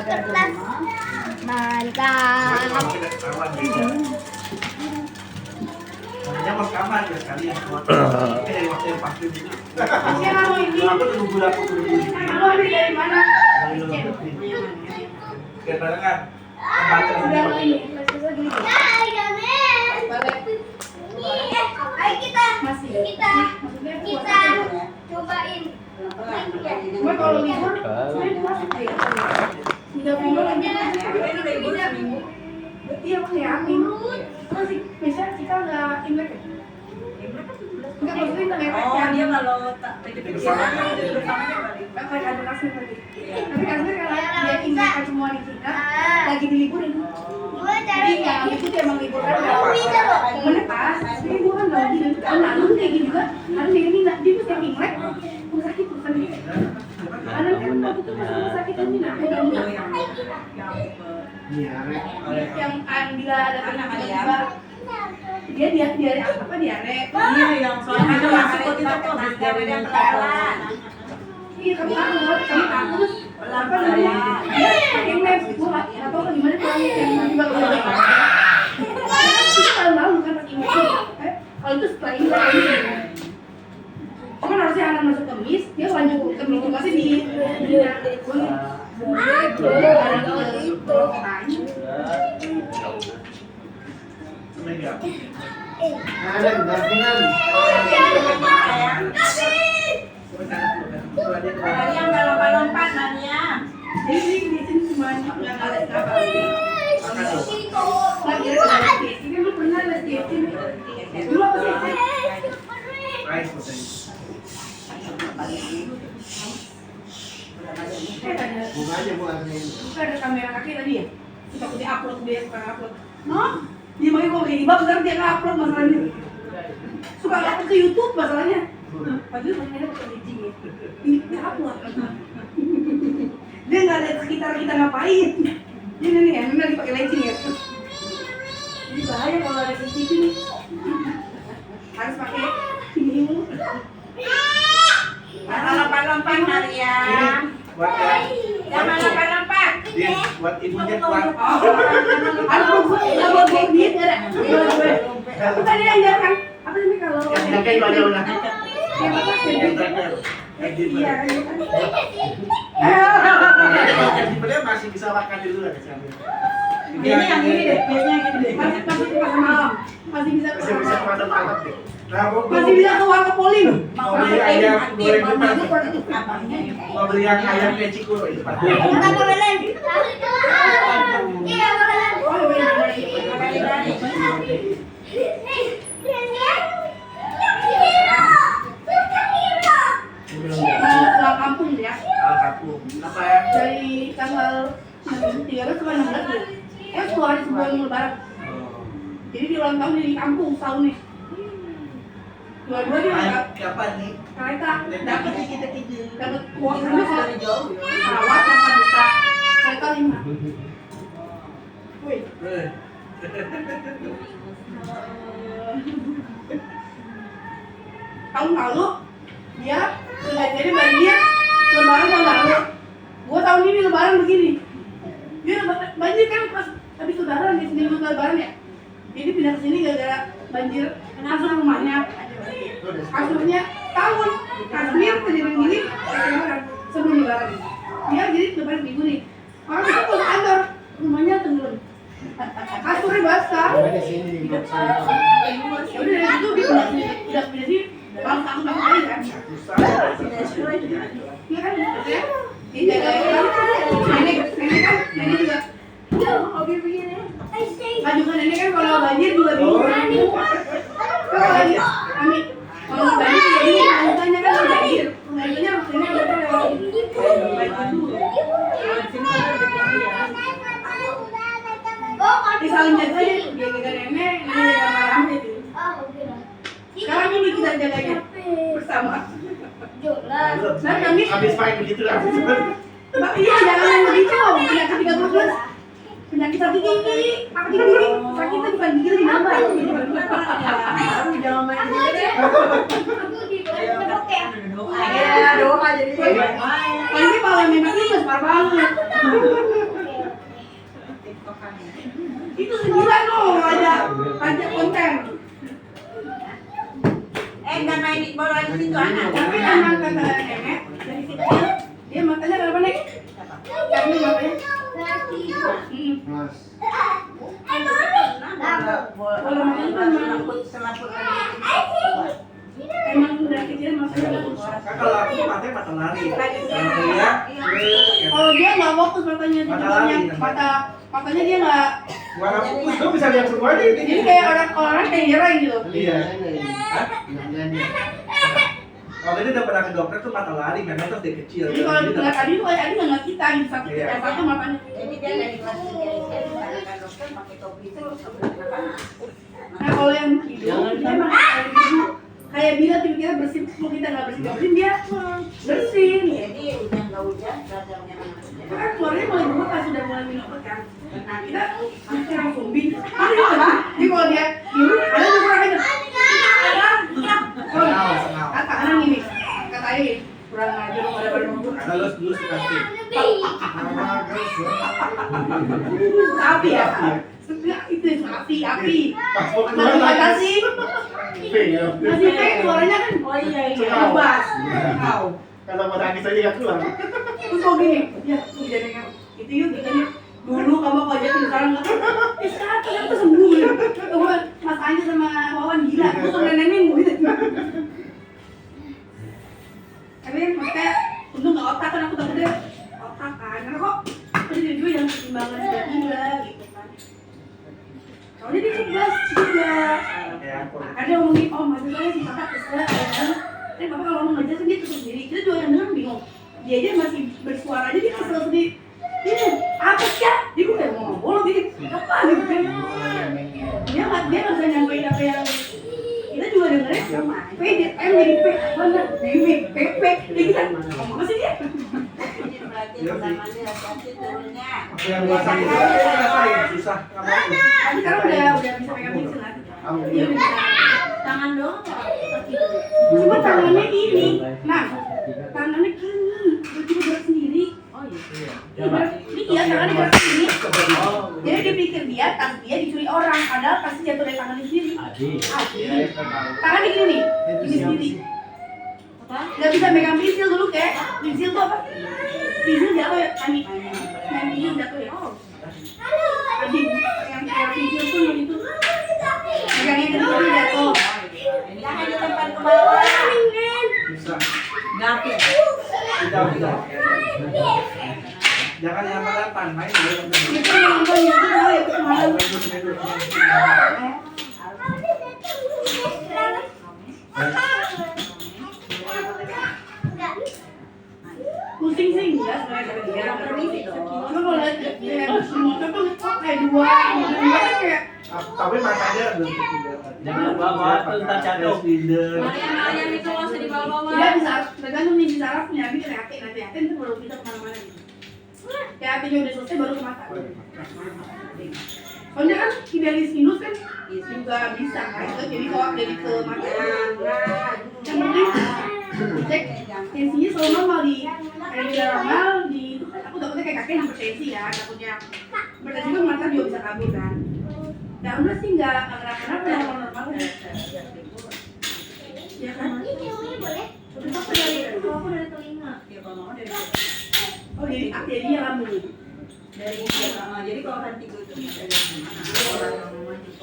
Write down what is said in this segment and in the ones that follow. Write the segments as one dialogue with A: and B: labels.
A: kertas. Mantap.
B: Makanya mau kamar ya sekalian. Oke, dari waktu yang pasti. Aku nunggu aku nunggu.
C: Kamu ambil dari mana?
B: Biar barengan. Baca
C: Udah ini,
A: Ayo kita
C: masih.
A: kita cobain.
C: Cuma kalau libur, saya puasa ya. 3 minggu lagi. Iya pakai angin. Masih bisa kita nggak imlek ya? Enggak maksudnya nggak imlek ya?
D: Dia kalau tak bersama
C: Nggak kayak ada kasih tadi. Tapi kasih karena dia imlek semua di Cina, lagi diliburin.
A: Gua
C: Jadi ya itu dia emang liburan. Momennya pas. Jadi gua kan nggak lagi tahun lalu kayak gini juga. Karena dia ini nggak dia tuh yang imlek, rumah sakit bukan dia. Karena kan waktu itu pas rumah sakit kan Cina, udah yang bila ada tiba-tiba dia apa diare.
D: Iya yang soalnya itu masuk kok kita tuh habis dari yang pelan.
C: Iya kami takut apa namanya dia pakai maps itu atau gimana pulangnya yang tiba-tiba udah kita tahun lalu kan pakai maps kalau itu setelah ini cuman harusnya anak masuk kemis dia lanjut kemis juga sih di
D: Yang lompat-lompat nanya.
C: jadi di sini cuma nggak ada apa ini lu pernah lihat di sini dulu apa sih ada kamera kaki tadi ya kita di upload dia suka upload dia makanya kalau kayak dibab sekarang dia nggak upload masalahnya suka upload ke YouTube masalahnya padahal makanya pakai legging ya ini upload dia nggak lihat sekitar kita ngapain ini nih yang lagi pakai legging ya jadi bahaya kalau ada CCTV nih harus pakai ini
D: Lompat-lompat Maria. Jangan lompat-lompat.
B: Dia buat ibunya kuat.
C: buat diet ada aku tadi ajarkan apa sih kalau
B: Yang kayak gimana udah?
C: yang apa
B: Yang terakhir. Kayak gitu.
C: iya
B: Sebenarnya masih bisa makan dulu ada sambil.
D: Ini yang ini deh, kayaknya yang ini deh.
C: masih pasar malam masih bisa
B: Masih bisa makan malam deh. Nah,
C: masih bisa ke warung poling
B: mau beli ayam goreng depan.
D: Abangnya ya.
B: Mau beli yang ayam kecik di depan.
A: Kita boleh. Iya, boleh.
C: oh boleh pulang kampung ya
B: Kapung. Apa ya?
C: dari tanggal 13 sampai 16 ya 10 hari sebelum lebaran jadi di ulang tahun di kampung setahun nih dua-dua dia nggak
B: Kapan nih?
C: kereta dapat dapat uang
D: Terus
C: sama
D: dari jauh.
C: pesawat 8 juta kereta 5 wih tahun lalu dia jadi banjir lebaran tahun lalu gua tahun ini lebaran begini dia banjir kan pas habis lebaran di sini lebaran ya jadi pindah ke sini gara-gara banjir masuk rumahnya kasurnya tahun kasir kejadian gini sebelum lebaran dia jadi lebaran minggu nih orang itu ke kantor rumahnya tenggelam kasurnya basah ya udah dari situ dia udah pindah sini bang tahun lagi kan iya kan ya nenek juga hobi begini juga nenek kan kalau banjir juga bingung kalau banjir kami kalau banjir jadi rumahnya kan banjir rumahnya harus ini di saling jaga aja dia jaga nenek jaga marahnya itu sekarang ini kita jaganya bersama nah kami
B: Habis main begitu lah.
C: iya jangan yang begitu penyakit 30+ penyakit satu gigi apa gigi sakitnya bukan gigi lagi nambah
D: Jangan main
A: Aku di
D: doa jadi.
C: ini malah memang ini mas banget
D: itu anak.
C: Tapi emang kata nenek dari kecil dia matanya kenapa nek? Kami matanya.
E: Mas.
C: Kalau matanya kan emang dari kecil masih
B: Kan kalau aku matanya mata lari. Kalau dia,
C: kalau dia nggak fokus matanya di
B: Mata
C: depannya,
B: lari.
C: matanya dia nggak.
B: warna fokus gue bisa lihat semuanya.
C: Jadi kayak orang kayak nyerang gitu.
B: Iya. Hah?
E: Nyanyi.
B: Waktu itu udah pernah ke dokter tuh mata lari, memang tuh dari kecil.
C: Jadi kalau ngeliat tadi tuh kayak tadi nggak ngeliat kita gitu satu
B: Iya.
C: satu matanya.
D: Jadi dia dari kelas 3 SD dikatakan dokter pakai topi terus anak-anak.
C: Nah kalau yang hidung dia emang kayak bila kita bersin, kalau kita nggak bersin dia bersin.
D: Jadi hujan nggak hujan, belajarnya anak.
C: Kan keluarnya mulai berubah pas sudah mulai minum obat kan. Nah kita langsung bingung. Jadi kalau dia biru ada juga kurang aja. Kata anak ini, katanya kurang aja lo pada pada ngomong.
B: Ada lo dulu suka sih.
C: Api ya. Enggak itu api.
E: Pas mau keluar
C: Masih
E: lagi.
C: kasih.
E: Ya.
C: Masih kayak suaranya kan.
D: Oh iya iya.
C: Bebas.
D: Tahu.
E: Kalau mau nangis aja nggak keluar.
C: Terus kok gini, ya hujannya kan. Itu yuk gini. Dulu kamu kok jadi sekarang enggak. Sekarang ternyata sembuh ya. Mas Anja sama Wawan gila. Gue tuh nenengin gitu. Tapi maksudnya untung nggak otak kan aku takutnya otak kan. Karena kok jadi juga yang pertimbangan tiba-tiba gitu kan. Soalnya dia cerdas juga.
B: Ya, aku.
C: Kan dia ngomongin, oh maksudnya si kakak kesel kan. Tapi bapak kalau ngomong aja dia kesel sendiri. Kita juga yang denger bingung. Dia aja masih bersuara aja dia kesel sendiri. Dia apa sih ya? Dia gue kayak ngomong bolot dikit. Apa gitu kan? Dia nggak bisa nyampein apa yang kita juga dengerin. P jadi M jadi P. Bener. Jadi P. Dia kita ngomong apa sih dia?
D: Jadi berarti pertama dia hati-hati turunnya.
B: Aku yang masak itu rasain susah nggak mau.
C: Tapi sekarang udah bisa pegang pensil kan? Iya udah bisa.
D: Tangan doang kok.
C: Cuma tangannya ini. Nah, tangannya gini. Tiba-tiba gerak sendiri.
D: Oh iya.
C: Ini iya tangannya gerak sendiri. Jadi dia pikir dia tas dia dicuri orang, padahal pasti jatuh dari tangannya sendiri. Tangannya gini nih, gini sendiri. Gak bisa megang pensil dulu kayak pensil tuh apa? Pensil jatuh ya, main pensil jatuh ya. Anjing, yang pensil tuh yang itu. Megangnya gini jatuh.
D: Jangan dilempar ke bawah.
B: Bisa.
D: Gapir.
B: Tidak. Jangan yang lempar, main dulu.
C: Itu yang nonton itu kali itu kemarin. Pusing sih enggak sebenarnya dari dia. Cuma kalau lihat motor tuh kayak dua kan kayak
B: Tapi matanya belum ketiga.
F: Jangan bawa tuh ntar jatuh.
D: Yang itu nggak usah dibawa-bawa.
C: dia bisa tergantung nih di sarafnya, tapi kayak hati nanti hati itu baru bisa kemana-mana gitu. Kayak hatinya udah selesai baru ke mata. Soalnya kan idealis sinus kan juga bisa kan, jadi kalau dari ke mata. Yang penting cek tensinya selalu normal di normal di aku takutnya kayak kakek sampai tensi ya takutnya berarti kan mata juga bisa kabur kan. Ya udah sih nggak kenapa-kenapa normal ya. Ya kan?
A: Ini boleh.
C: Udah apa dari
A: Aku dari telinga.
D: Ya kalau mau dari
C: oh jadi arterinya lambung.
D: jadi kalau kan tidur itu ada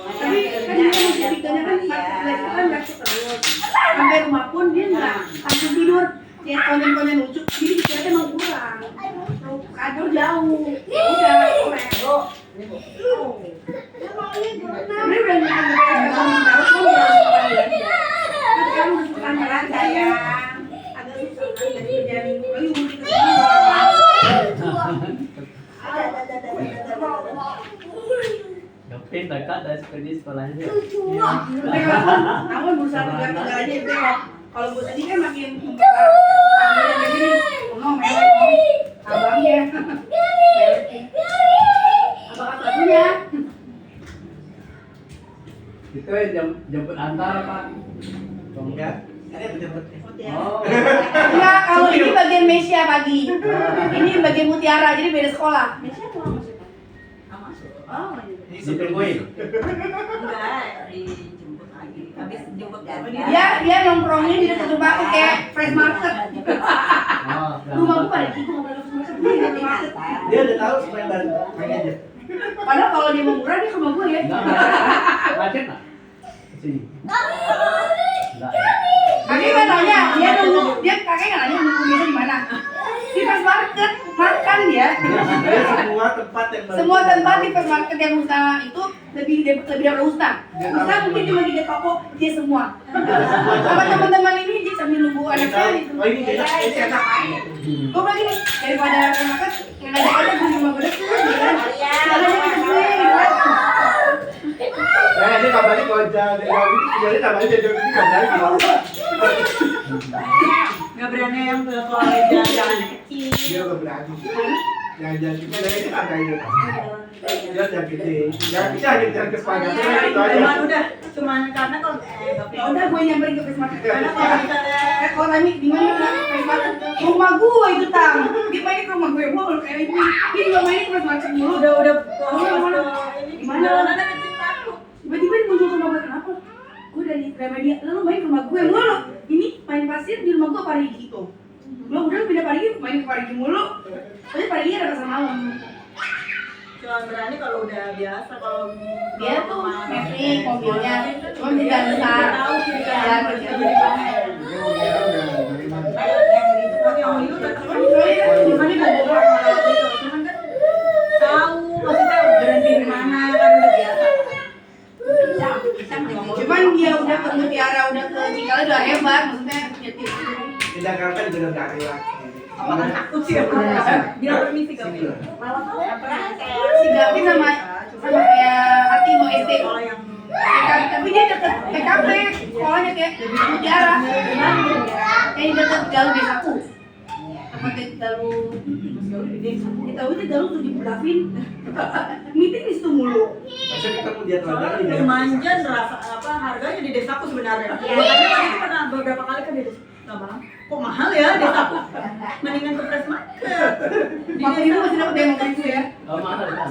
C: Tapi kan dia logikanya kan refleksnya kan refleks terus. Sampai rumah pun dia nggak langsung tidur. Dia konten-konten lucu, jadi pikirannya emang kurang. Kantor jauh, ya udah oleh. Sebenarnya udah nggak tahu kok udah kan sekarang udah suka kantoran sayang. Agak susah kan jadi kerjaan lagi mungkin
F: Gapin dekat dari pergi sekolahnya.
C: Aku berusaha tegar-tegar aja itu kalau gue tadi kan makin tangannya kayak gini, abangnya, abang satunya.
F: Itu jemput antar Pak.
B: Ya, ini apa jemput?
F: Oh.
C: Enggak, kalau ini bagian Mesia pagi, ini bagian Mutiara, jadi beda sekolah.
D: Biasanya pulang maksudnya? Ah, masuk. Oh, iya.
B: Ini supir gue.
D: Enggak, dijemput lagi. habis jemput apa
C: Dia nongkrongnya di dekat rumah aku kayak fresh market.
F: Oh,
C: Rumahku pada itu nggak ada fresh market, dia di fresh market.
B: Dia udah tahu supaya balik main aja.
C: Padahal kalau dia mau murah dia ke rumah gue ya.
F: Enggak. Macet enggak? Sini. Enggak.
C: Kakek nggak nanya, dia kakek nggak nanya nunggu dia di mana. Di fresh market makan dia.
B: Dia semua tempat yang balik.
C: Semua tempat di fresh market yang Husna itu lebih daripada Husna. Husna mungkin cuma 3 toko, dia semua. Sama teman-teman ini dia sambil nunggu anak saya di
B: Oh ini enak, ini enak.
C: gue bilang gini, daripada fresh market yang ada di rumah gue deket kan, jangan aja kita gue gitu kan.
E: Nah, ini kabarnya kalau jadi kabarnya jadi ini kabarnya
D: nggak berani yang kalau jalan kecil.
E: dia udah berani. Jalan-jalan kita ini ada ini. Dia jangan gede. Jangan bisa hanya jalan ke sepagatan itu aja.
D: Cuman karena kalau
C: Ya udah gue nyamperin ke fresh market.
D: karena kalau misalnya
C: Kalau tanya di mana fresh market? Rumah gue itu tang. Dia main ke rumah gue mulu kayak ini. Dia juga main ke fresh market mulu.
D: udah
C: Di mana?
D: ada kecil takut.
C: Tiba-tiba dia muncul ke rumah gue, kenapa? Gue dari Gramedia, lalu main ke rumah gue mulu. Ini main pasir di rumah gue Parigi gitu. Belum udah pindah Parigi, main ke Parigi mulu. Tapi Parigi ada pasar malam.
D: Cuma berani kalau udah biasa kalau
C: Dia tuh metik mobilnya, cuma tidak besar.
D: tahu kiri
C: Ya,
D: kanan
C: kerja
D: kerja
C: di
D: di
C: mana?
D: yang itu udah cuman kan tahu maksudnya berhenti di mana kan udah biasa.
C: Cuman dia udah ke Mutiara, udah ke Cikal udah hebat, maksudnya nyetir.
B: Di Jakarta juga udah gak rela.
D: Apakah takut sih bilang permisi kami. Malah
C: Si Gavin sama kayak Hati mau SD.
D: kalau yang
C: Tapi dia deket TKP, sekolahnya kayak Mutiara. Kayak deket Galuh Desaku. Apa kayak Galuh? Kita tahu itu Galuh tuh di Gavin. Meeting di situ mulu.
B: Maksudnya ketemu dia tuh
D: soalnya
B: di
D: di Manjan rasa apa harganya di desaku sebenarnya. Makanya waktu itu pernah beberapa kali kan di desa. Nggak mahal. Kok mahal ya desaku? Mendingan ke fresh market. Di
C: Waktu itu masih dapet demo itu ya.
F: Oh, mahal kan?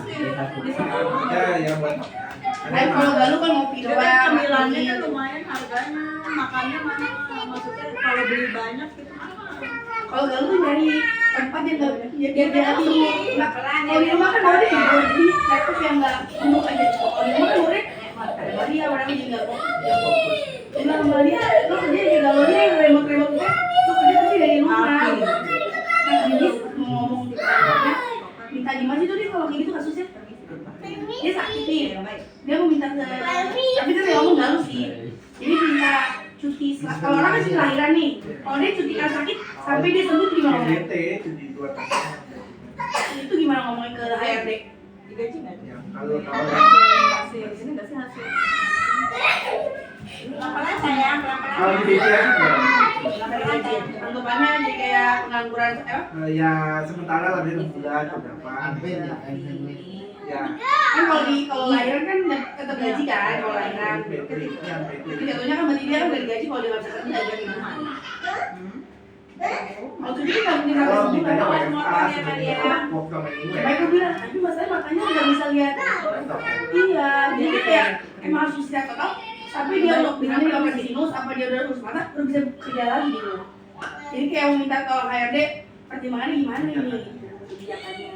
B: Ya buat.
C: Tapi kalau Galuh kan ngopi
D: Dengan
C: doang.
D: cemilannya kan lumayan harganya, makannya mahal. Maksudnya kalau beli banyak gitu mahal.
C: Kalau Galuh tuh dari tempat yang nggak biar dia dulu. Nah, kalau di rumah kan ada ya, jadi laptop yang nggak untuk aja. Kalau di rumah kan boleh. Ada dia orangnya juga nggak fokus. Cuma sama dia, lu kerja di Galuhnya yang remote gue, lu kerja tapi dari rumah. Nah, jadi mau ngomong di kantornya, minta di masjid tuh dia kalau kayak gitu kasusnya. Dia sakit nih, dia mau minta ke, tapi kan dia ngomong Galuh sih. Jadi minta cuti, kalau orang kan cuti lahiran nih, kalau dia cuti karena sakit sampai dia sembuh gimana ngomongnya?
B: DT jadi 2 tahun.
C: Itu gimana ngomongnya ke HRD?
D: Digaji nggak?
B: Ya, kalau
D: Hasil ini nggak sih hasil?
A: Pelan-pelan sayang,
B: kalau di DT juga.
C: Anggapannya jadi kayak pengangguran
B: Ya sementara lah dia 6 bulan berapa. Ya.
C: kan kalau lahiran kan tetap gaji kan kalau lahiran. Jadi jatuhnya kan berarti dia kan udah digaji kalau dia nggak bisa kerja jadi gimana? Kalau cuti kan nggak mungkin sampai
B: Kalau
C: sebulan.
B: ditanya
C: Kalau
B: WFH
C: semuanya
B: sebenarnya work from anywhere.
C: mereka bilang, tapi masalahnya makanya nggak bisa lihat. Iya, jadi kayak emang harus istirahat total. Sampai dia misalnya dia operasi sinus, apa dia udah lulus mata, baru bisa kerja lagi gitu. Jadi kayak mau minta tolong HRD, pertimbangannya gimana ini kebijakannya.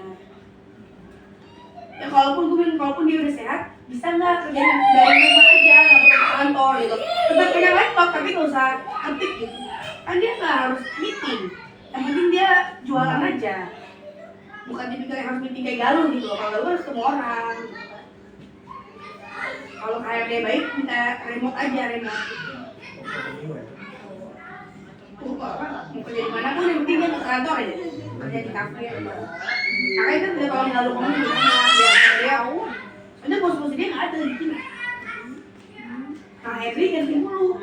C: Ya kalaupun dia udah sehat, bisa nggak kerja dari rumah aja, nggak perlu ke kantor gitu. Tetap punya laptop, tapi nggak usah ketik gitu. Kan dia nggak harus meeting, yang penting dia jualan aja. Bukan tipikal yang harus meeting kayak Galuh gitu loh. Kalau Galuh harus ketemu orang. Kalau HRD baik, minta remote aja, remote. Mau kerja di mana pun yang penting dia ke kantor aja. Kerja di kafe. Kakak itu udah kalau Galuh ngomong gimana, biar dia soalnya bos-bos dia nggak ada di sini. Nah, HRD ganti mulu.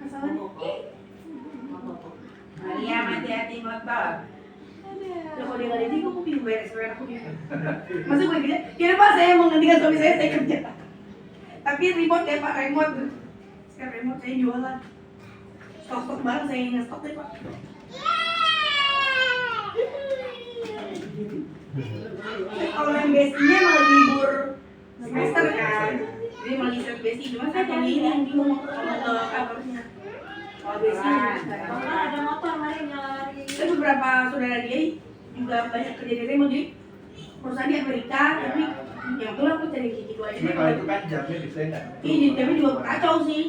C: Masalahnya.
D: Maria hati-hati motor.
C: Ya kalau dia nggak ada, gue mau pindah bayar restoran aku dia. Maksud gue gini, kira Pak saya mau gantikan suami saya kerja. Tapi remote ya Pak, remote. Sekarang remote saya jualan. Stok barang saya nge-stok deh Pak. Kalau yang bestinya emang lagi libur semester kan, jadi emang lagi set besti Desi, cuma saya punya ini yang bingung mau ke kantornya. Kalau Desi,
D: Kalau ada motor mari nyari.
C: saya beberapa saudara dia juga banyak kerja di remote, jadi perusahaan di Amerika, tapi ya itulah aku cari gitu aja.
E: Cuma kalau itu kan jamnya bisa enggak?
C: Iya, tapi juga kacau sih.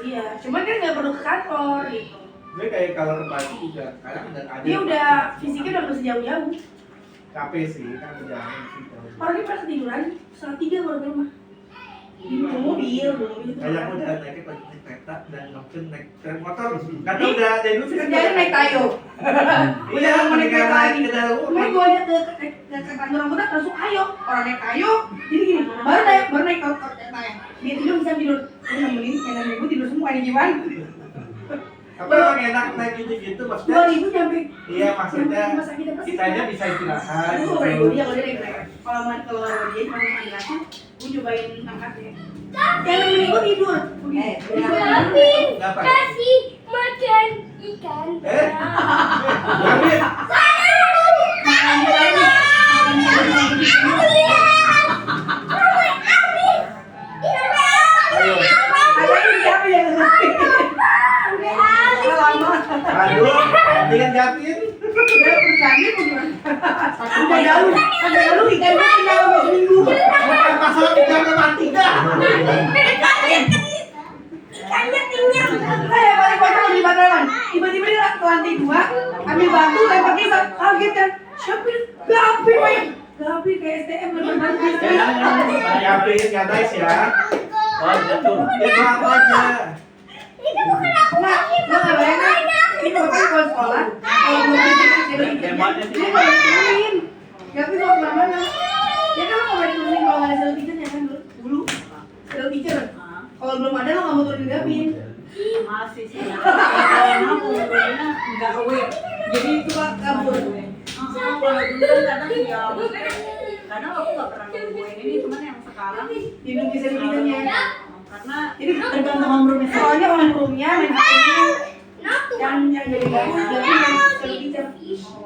C: Iya, cuman kan nggak perlu ke kantor gitu.
E: Gue kayak kalau ke pagi juga, kadang ada.
C: Dia udah fisiknya udah nggak sejauh-jauh.
E: capek sih, kan perjalanan sih.
C: Orang dia pada ketiduran, 2:30 baru ke rumah. Di mobil.
E: Kayak aku udah naik kereta dan langsung naik motor. Karena udah dari dulu sih
C: Kerjaan naik tayo.
E: Iya,
C: mau naik kereta lagi.
E: kita
C: Kemarin gue aja ke kantor anggota langsung ayo, orang naik tayo. Jadi gini, baru naik kereta. Dia tidur bisa tidur. Udah 6 menit, yang 6.000 tidur semua ini gimana?
E: apa emang enak naik gitu maksudnya?
C: 2.000 nyampe.
E: Iya maksudnya
C: Nyampe rumah sakit apa sih?
E: kitanya bisa istirahat.
C: Itu gue dia kalau dia naik kereta. Kalau dia cuma mandi nasi, gue cobain angkatnya. Yang 6 menit gue tidur.
A: Gavin,
E: Kenapa?
A: kasih makan ikan.
E: Gavin, ayo. Aduh, dengan Gavin. Masalah kita udah mati dah.
A: Ikannya kenyang.
C: Saya paling kocak di Batangan. Tiba-tiba dia ke lantai 2, ambil batu, lempar dia kaget kan. Siapa ini? Gavin, Pak. Gavin kayak STM lempar batu.
E: Gavin, nggak nice ya.
F: Oh, jatuh.
E: Ya maaf aja.
A: Itu bukan aku.
C: Nah, lo nggak bayangin? Ini pokoknya kalau sekolah, kalau belum jadi
F: Tembaknya sih.
C: dia nggak diturunin. Gavin mau kemana-mana. Dia kan mau diturunin kalau nggak ada sales teacher ya kan dulu. Sales teacher. Kalau belum ada lo nggak mau turunin Gavin.
D: Masih sih. Karena umurnya nggak aware. Jadi itu kan kabur. Kalau dulu kan kadang ya, kadang aku nggak pernah nungguin ini, cuman yang sekarang
C: Dinunggu sales teachernya.
D: karena
C: Jadi
D: tergantung homeroomnya.
C: soalnya homeroomnya main HP-nya
A: Nah, tuh.
C: yang jadi bagus Gavin main sales teacher.